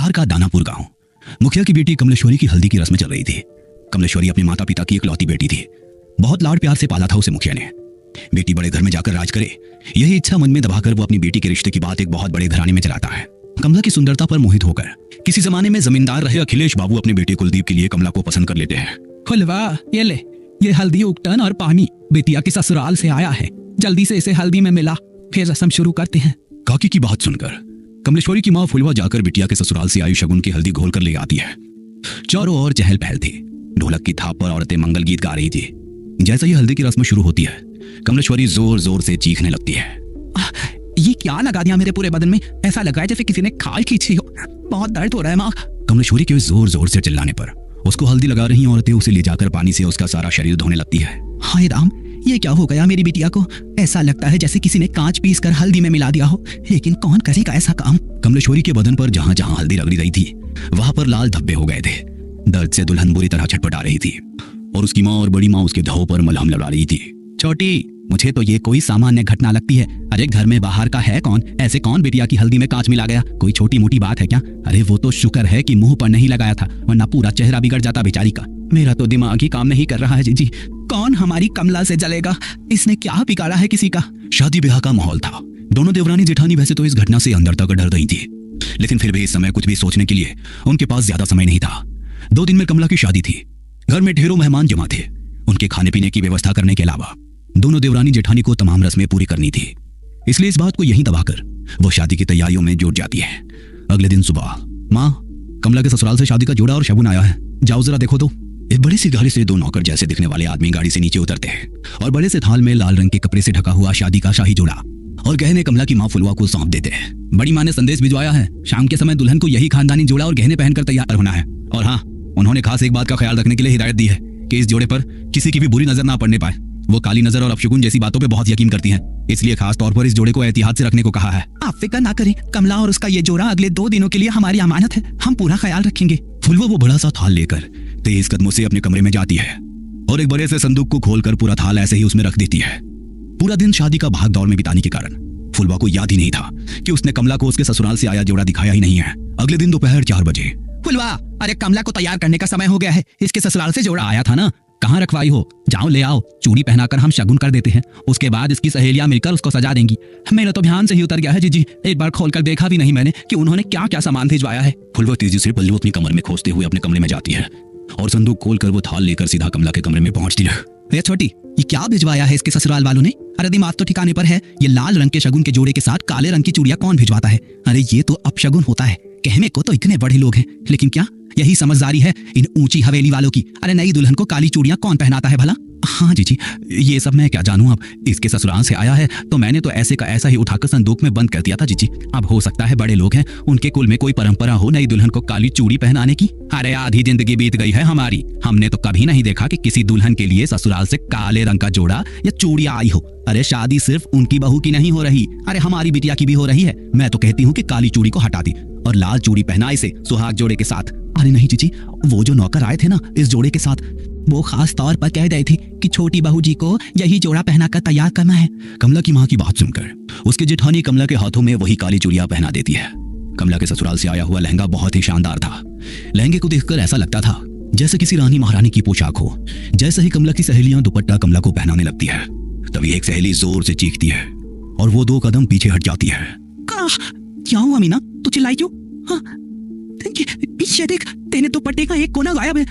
बिहार का दानापुर गांव। मुखिया की बेटी कमलेश्वरी की हल्दी की रस्म चल रही थी। कमलेश्वरी अपने माता पिता की इकलौती बेटी थी। बहुत लाड प्यार से पाला था उसे मुखिया ने। बेटी बड़े घर में जाकर राज करे, यही इच्छा मन में दबाकर वो अपनी बेटी के रिश्ते की बात एक बहुत बड़े घराने में चलाता है। कमला की सुंदरता पर मोहित होकर किसी जमाने में जमींदार रहे अखिलेश बाबू अपने बेटे कुलदीप के लिए कमला को पसंद कर लेते हैं। खुलवा, ये ले, ये हल्दी उगटन और पानी बेटिया के ससुराल से आया है। जल्दी से इसे हल्दी में मिला, फिर रस्म शुरू करते हैं। काकी की बात सुनकर कमलेश्वरी की माँ फुलवा जाकर बिटिया के ससुराल से आई शगुन की हल्दी घोल कर ले आती है। चारों ओर चहल पहल थी। ढोलक की थाप पर औरतें मंगल गीत गा रही थी। जैसे ही हल्दी की रस्म शुरू होती है, कमलेश्वरी जोर जोर से चीखने लगती है। ये क्या लगा दिया मेरे पूरे बदन में? ऐसा लगा है जैसे किसी ने खाल खींची हो। बहुत दर्द हो रहा है माँ। कमलेश्वरी के जोर जोर से चिल्लाने पर उसको हल्दी लगा रही औरतें उसे ले जाकर पानी से उसका सारा शरीर धोने लगती है। हाय राम, ये क्या हो गया मेरी बिटिया को? ऐसा लगता है जैसे किसी ने कांच पीस कर हल्दी में मिला दिया हो, लेकिन कौन करेगा ऐसा काम? कमलेश्वरी के बदन पर जहां जहां हल्दी रगड़ी रही थी वहां पर लाल धब्बे हो गए थे। दर्द से दुल्हन बुरी तरह छटपटा रही थी और उसकी माँ और बड़ी माँ उसके धौ पर मलहम लगा रही थी। छोटी, मुझे तो ये कोई सामान्य घटना लगती है। अरे घर में बाहर का है कौन? ऐसे कौन बिटिया की हल्दी में कांच मिला गया? कोई छोटी मोटी बात है क्या? अरे वो तो शुक्र है कि मुंह पर नहीं लगाया था, वरना पूरा चेहरा बिगड़ जाता बेचारी का। मेरा तो दिमाग ही काम नहीं कर रहा है जीजी। कौन हमारी कमला से जलेगा? इसने क्या बिगाड़ा है किसी का? शादी ब्याह का माहौल था। दोनों देवरानी जेठानी वैसे तो इस घटना से अंदर तक डर रही थी, लेकिन फिर भी इस समय कुछ भी सोचने के लिए उनके पास ज्यादा समय नहीं था। 2 दिन में कमला की शादी थी। घर में ढेरों मेहमान जमा थे। उनके खाने पीने की व्यवस्था करने के अलावा दोनों देवरानी जेठानी को तमाम रस्में पूरी करनी थी। इसलिए इस बात को यहीं दबाकर वो शादी की तैयारियों में जुट जाती है। अगले दिन सुबह, माँ, कमला के ससुराल से शादी का जोड़ा और शगुन आया है, जाओ जरा देखो तो। एक बड़ी सी गाड़ी से 2 नौकर जैसे दिखने वाले आदमी गाड़ी से नीचे उतरते हैं और बड़े से थाल में लाल रंग के कपड़े से ढका हुआ शादी का शाही जोड़ा और गहने कमला की माँ फुलवा को सौंप देते हैं। बड़ी माँ ने संदेश भिजवाया है, शाम के समय दुल्हन को यही खानदानी जोड़ा और गहने पहनकर तैयार होना है। और हाँ, उन्होंने खास एक बात का ख्याल रखने के लिए हिदायत दी है कि इस जोड़े पर किसी की भी बुरी नजर ना पड़ने पाए। वो काली नजर और अपशगुन जैसी बातों पे बहुत यकीन करती हैं, इसलिए खास तौर पर इस जोड़े को एहतियात से रखने को कहा है। आप फिक्र ना करें, कमला और उसका ये जोड़ा अगले 2 दिनों के लिए हमारी अमानत है, हम पूरा ख्याल रखेंगे। फुलवा वो बड़ा सा थाल लेकर तेज कदमों से अपने कमरे में जाती है और एक बड़े से संदूक को खोलकर पूरा थाल ऐसे ही उसमें रख देती है। पूरा दिन शादी का भाग दौड़ में बिताने के कारण फुलवा को याद ही नहीं था कि उसने कमला को उसके ससुराल से आया जोड़ा दिखाया ही नहीं है। अगले दिन दोपहर 4 बजे, फुलवा, अरे कमला को तैयार करने का समय हो गया है। इसके ससुराल से जोड़ा आया था ना, कहाँ रखवाई हो? जाओ ले आओ, चूड़ी पहनाकर हम शगुन कर देते हैं। उसके बाद इसकी सहेलियां मिलकर उसको सजा देंगी। मेरा तो ध्यान से ही उतर गया है जीजी, एक बार खोलकर देखा भी नहीं मैंने कि उन्होंने क्या क्या सामान भिजवाया है। फुलवा तेजी से पल्लू अपनी कमर में खोसते हुए अपने कमरे में जाती है और संदूक खोलकर वो थाल लेकर सीधा कमला के कमरे में पहुंचती है। ये छोटी, ये क्या भिजवाया है इसके ससुराल वालों ने? अरे दिमाग तो ठिकाने पर है। ये लाल रंग के शगुन के जोड़े के साथ काले रंग की चूड़ियां कौन भिजवाता है? अरे ये तो अपशगुन होता है। कहने को तो इतने बड़े लोग हैं, लेकिन क्या यही समझदारी है इन ऊंची हवेली वालों की? अरे नई दुल्हन को काली चूड़ियां कौन पहनाता है भला? हाँ जीजी, ये सब मैं क्या जानूं। अब इसके ससुराल से आया है तो मैंने तो ऐसे का ऐसा ही उठाकर संदूक में बंद कर दिया था जीजी। अब हो सकता है बड़े लोग हैं, उनके कुल में कोई परंपरा हो नई दुल्हन को काली चूड़ी पहनाने की। अरे आधी जिंदगी बीत गई है हमारी, हमने तो कभी नहीं देखा कि किसी दुल्हन के लिए ससुराल से काले रंग का जोड़ा या चूड़ियां आई हो। अरे शादी सिर्फ उनकी बहू की नहीं हो रही, अरे हमारी बिटिया की भी हो रही है। मैं तो कहती हूँ कि काली चूड़ी को हटा दी और लाल चूड़ी पहनाए से सुहाग जोड़े के साथ। अरे नहीं जीजी, वो जो नौकर आए थे ना इस जोड़े के साथ, वो खास तौर पर कह रहे थे कि छोटी बहू जी को यही जोड़ा पहनाकर तैयार करना है। कमला की माँ की बात सुनकर उसके जेठानी कमला के हाथों में वही काली चूड़ियां पहना देती है। कमला के ससुराल से आया हुआ लहंगा बहुत ही शानदार था। लहंगे को देखकर ऐसा लगता था जैसे किसी रानी महारानी की पोशाक हो। जैसे ही कमला की सहेलियां दुपट्टा कमला को पहनाने लगती है, तभी एक सहेली जोर से चीखती है और वो 2 कदम पीछे हट जाती है। क्या हुआ मीना, तू चिल्लाई क्यों? हाँ, पीछे देख, तेरे दुपट्टे का एक कोना गायब है।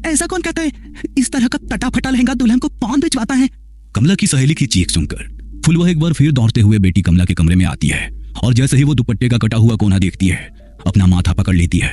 ऐसा कौन कहता है? इस तरह का टटा फटा लहंगा दुल्हन को कौन भिजवाता है? कमला की सहेली की चीख सुनकर फुलवा एक बार फिर दौड़ते हुए बेटी कमला के कमरे में आती है और जैसे ही वो दुपट्टे का कटा हुआ कोना देखती है, अपना माथा पकड़ लेती है।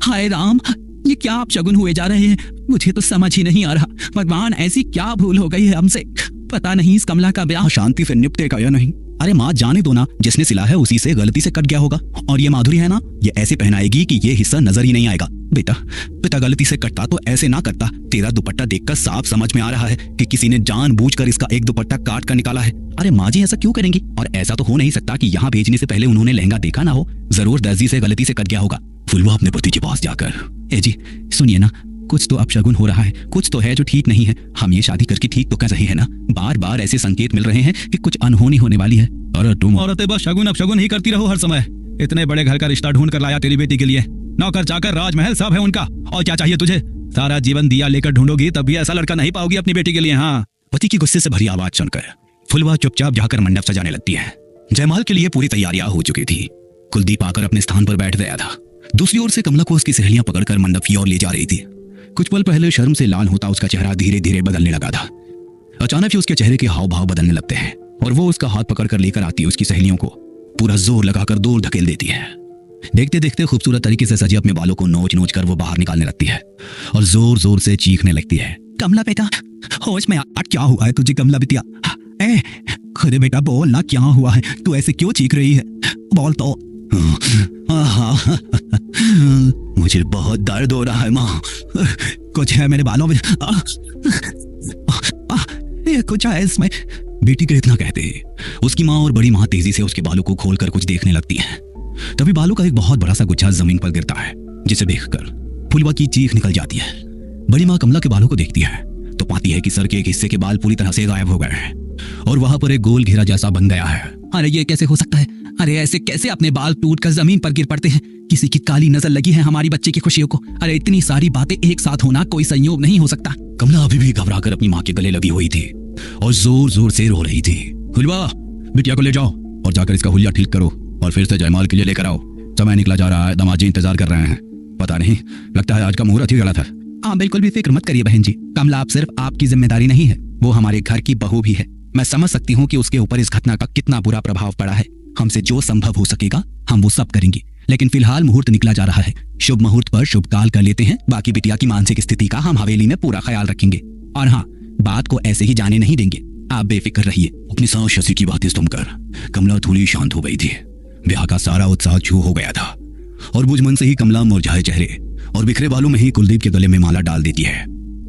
हाय राम, ये क्या आप शगुन हुए जा रहे हैं? मुझे तो समझ ही नहीं आ रहा। भगवान, ऐसी क्या भूल हो गई है हमसे? पता नहीं इस कमला का ब्याह शांति से निपटेगा या नहीं। अरे माँ, जाने दो ना, जिसने सिला है उसी से गलती से कट गया होगा। और ये माधुरी है ना, ये ऐसे पहनाएगी कि ये हिस्सा नजर ही नहीं आएगा। बेटा गलती से कटता तो ऐसे ना करता। तेरा दुपट्टा देखकर साफ समझ में आ रहा है कि किसी ने जानबूझकर इसका एक दुपट्टा काट कर निकाला है। अरे माँ जी, ऐसा क्यों करेंगी? और ऐसा तो हो नहीं सकता कि यहाँ भेजने से पहले उन्होंने लहंगा देखा ना हो। जरूर दर्जी से गलती से कट गया होगा। फुलवा अपने पति के पास जाकर, ए जी सुनिए ना, कुछ तो अपशगुन हो रहा है, कुछ तो है जो ठीक नहीं है। हम ये शादी करके ठीक तो कर रहे हैं ना? बार बार ऐसे संकेत मिल रहे हैं कि कुछ अनहोनी होने वाली है। अरे तुम औरतें बस शगुन अपशगुन ही करती रहो हर समय। इतने बड़े घर का रिश्ता ढूंढ कर लाया तेरी बेटी के लिए, नौकर चाकर राजमहल सब है उनका, और क्या चाहिए तुझे? सारा जीवन दिया लेकर ढूंढोगी तब भी ऐसा लड़का नहीं पाओगी अपनी बेटी के लिए। हाँ। पति की गुस्से से भरी आवाज सुनकर फुलवा चुपचाप जाकर मंडप सजाने लगती है। जयमाल के लिए पूरी तैयारियां हो चुकी थी। कुलदीप आकर अपने स्थान पर बैठ गया था। दूसरी ओर से कमला को उसकी सहेलियां पकड़कर मंडप की ओर ले जा रही थी। कुछ पल पहले शर्म से लाल होता उसका चेहरा धीरे धीरे बदलने लगा था। अचानक ही उसके चेहरे के हाव भाव बदलने लगते हैं और वो उसका हाथ पकड़कर लेकर आती है उसकी सहेलियों को पूरा जोर लगाकर दूर धकेल देती है। देखते देखते खूबसूरत तरीके से सजे अपने बालों को नोच नोच कर वो बाहर निकालने लगती है और जोर जोर से चीखने लगती है। कमला बेटा, होश में आ, क्या हुआ है तुझे कमला बिटिया? अरे बेटा बोल ना, क्या हुआ है? तू ऐसे क्यों चीख रही है? बोल तो। मुझे बहुत दर्द हो रहा है माँ। कुछ है मेरे बालों में? ये कुछ है इसमें। बेटी के इतना कहते ही उसकी माँ और बड़ी माँ तेजी से उसके बालों को खोलकर कुछ देखने लगती है। तभी बालों का एक बहुत बड़ा सा गुच्छा जमीन पर गिरता है जिसे देखकर फुलवा की चीख निकल जाती है। बड़ी माँ कमला के बालों को देखती है तो पाती है कि सर के एक हिस्से के बाल पूरी तरह से गायब हो गए हैं और वहां पर एक गोल घेरा जैसा बन गया है। अरे ये कैसे हो सकता है? अरे ऐसे कैसे अपने बाल टूटकर जमीन पर गिर पड़ते हैं? किसी की काली नजर लगी है हमारी बच्चे की खुशियों को। अरे इतनी सारी बातें एक साथ होना कोई संयोग नहीं हो सकता। कमला अभी भी घबराकर अपनी माँ के गले लगी हुई थी और जोर जोर से रो रही थी। फुलवा, बिटिया को ले जाओ और जाकर इसका हुलिया ठीक करो और फिर से जयमाल के लिए लेकर आओ। समय निकला जा रहा है, दामाजी इंतजार कर रहे हैं। पता नहीं, लगता है आज का मुहूर्त ही गलत है। हाँ बिल्कुल भी फिक्र मत करिए बहन जी। कमला आप सिर्फ आपकी जिम्मेदारी नहीं है, वो हमारे घर की बहू भी है। मैं समझ सकती हूँ कि उसके ऊपर इस घटना का कितना बुरा प्रभाव पड़ा है। हमसे जो संभव हो सकेगा हम वो सब करेंगे, लेकिन फिलहाल मुहूर्त निकला जा रहा है। शुभ मुहूर्त पर शुभ काल कर लेते हैं। बाकी बिटिया की मानसिक स्थिति का हम हवेली में पूरा ख्याल रखेंगे और हाँ, बात को ऐसे ही जाने नहीं देंगे। आप बेफिक्र रहिए। अपनी सास शशि की बातें सुनकर कमला थोड़ी शांत हो गई थी। ब्याह का सारा उत्साह छू हो गया था और बुझ मन से ही कमला मुरझाए चेहरे और बिखरे बालों में ही कुलदीप के गले में माला डाल देती है।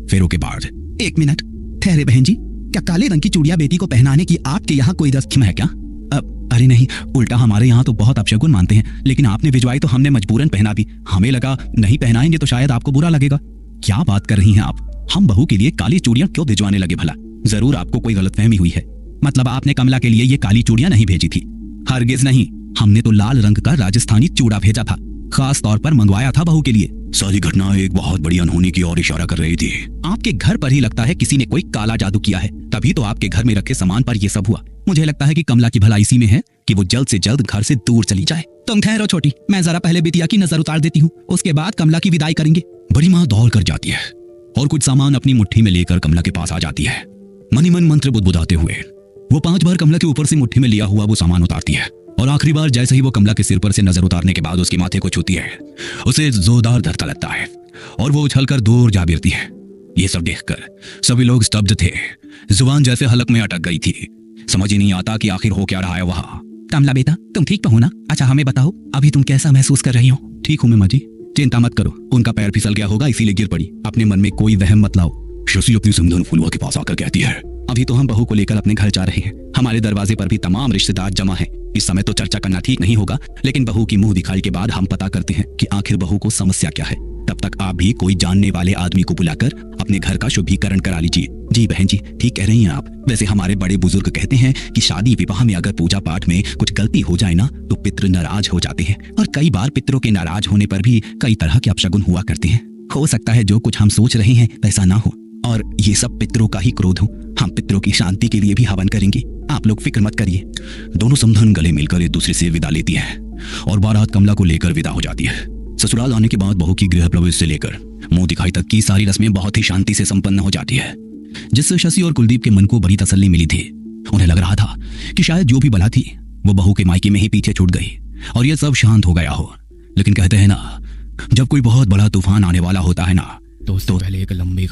फेरों के बाद एक मिनट ठहरे बहन जी, क्या काले रंग की चूड़ियां बेटी को पहनाने की आपके यहाँ कोई रस्म है क्या? अरे नहीं, उल्टा हमारे यहाँ तो बहुत अपशगुन मानते हैं, लेकिन आपने भिजवाई तो हमने मजबूरन पहना दी। हमें लगा नहीं पहनाएंगे तो शायद आपको बुरा लगेगा। क्या बात कर रही हैं आप? हम बहू के लिए काली चूड़ियां क्यों भिजवाने लगे भला? जरूर आपको कोई गलतफहमी हुई है। मतलब आपने कमला के लिए ये काली चूड़ियां नहीं भेजी थी? हरगिज नहीं, हमने तो लाल रंग का राजस्थानी चूड़ा भेजा था, खास तौर पर मंगवाया था बहू के लिए। सारी घटना एक बहुत बड़ी अनहोनी की ओर इशारा कर रही थी। आपके घर पर ही लगता है किसी ने कोई काला जादू किया है, तभी तो आपके घर में रखे सामान पर यह सब हुआ। मुझे लगता है कि कमला की भलाई इसी में है कि वो जल्द से जल्द घर से दूर चली जाए। तुम ठहरो छोटी, मैं जरा पहले बिटिया की नजर उतार देती हूँ, उसके बाद कमला की विदाई करेंगे। बड़ी माँ दौड़ कर जाती है और कुछ सामान अपनी मुट्ठी में लेकर कमला के पास आ जाती है। मनी मन मंत्र बुदबुदाते हुए वो 5 बार कमला के ऊपर से मुट्ठी में लिया हुआ वो सामान उतारती है और आखिरी बार जैसे ही वो कमला के सिर पर से नजर उतारने के बाद उसके माथे को छूती है, उसे जोरदार धक्का लगता है और वो उछलकर दूर जा गिरती है। ये सब देखकर सभी लोग स्तब्ध थे। जुबान जैसे हलक में अटक गई थी। समझ ही नहीं आता कि आखिर हो क्या रहा है वहाँ। कमला बेटा, तुम ठीक तो हो ना? अच्छा हमें बताओ, अभी तुम कैसा महसूस कर रही हो? ठीक हूँ मैं माँ जी, चिंता मत करो। उनका पैर फिसल गया होगा इसीलिए गिर पड़ी। अपने मन में कोई वहम मत लाओ। शशि अपनी समधन फुलवा के पास आकर कहती है, अभी तो हम बहू को लेकर अपने घर जा रहे हैं। हमारे दरवाजे पर भी तमाम रिश्तेदार जमा हैं। इस समय तो चर्चा करना ठीक नहीं होगा, लेकिन बहू की मुंह दिखाई के बाद हम पता करते हैं कि आखिर बहू को समस्या क्या है। तब तक आप भी कोई जानने वाले आदमी को बुलाकर अपने घर का शुद्धिकरण करा लीजिए। जी बहन जी, ठीक कह रही हैं आप। वैसे हमारे बड़े बुजुर्ग कहते हैं कि शादी विवाह में अगर पूजा पाठ में कुछ गलती हो जाए ना तो पितृ नाराज हो जाते हैं, और कई बार पितरों के नाराज होने पर भी कई तरह के अपशगुन हुआ करते हैं। हो सकता है जो कुछ हम सोच रहे हैं वैसा ना हो और ये सब पितरों का ही क्रोध हो। हम पितरों की शांति के लिए भी हवन करेंगे, आप लोग फिक्र मत करिए। दोनों समधन गले मिलकर एक दूसरे से विदा लेती है और बारात कमला को लेकर विदा हो जाती है। ससुराल आने के बाद बहू की गृह प्रवेश से लेकर मुंह दिखाई तक की सारी रस्में बहुत ही शांति से संपन्न हो जाती है, जिससे शशि और कुलदीप के मन को बड़ी तसल्ली मिली थी। उन्हें लग रहा था कि शायद जो भी बला थी वो बहू के मायके में ही पीछे छूट गई और ये सब शांत हो गया हो। लेकिन कहते हैं ना, जब कोई बहुत बड़ा तूफान आने वाला होता है ना, तो पहले एक लंबी